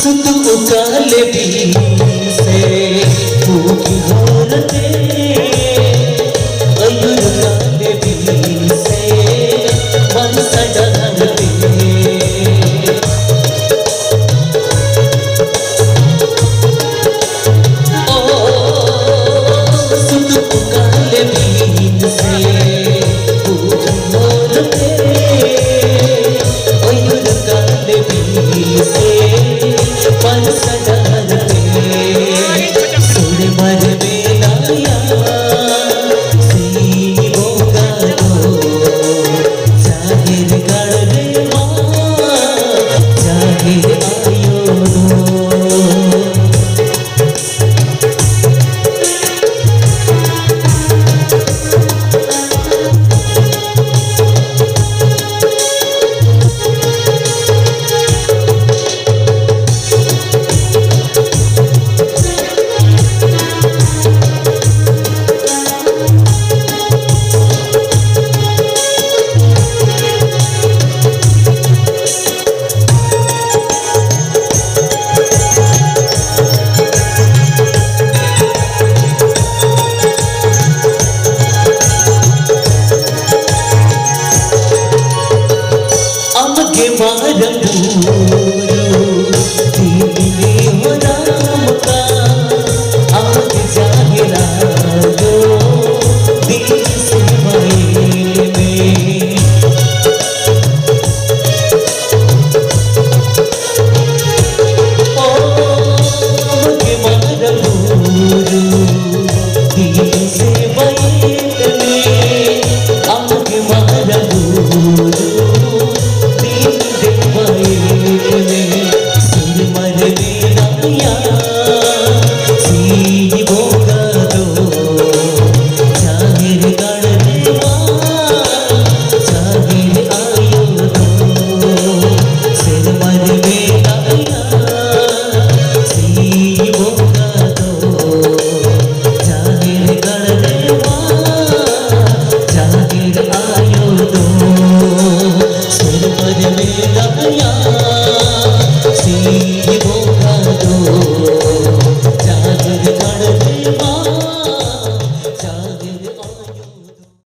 सुत उकाले भी से भूखी होरते अयुर काले भी से वंश डरते सुत उकाले भी से भूखी होरते अयुर काले भी से सुर मर बेलाया सी होगा तो जाहिर कर रे माँ जाहिर आयो आयो तो सिर पर मेरा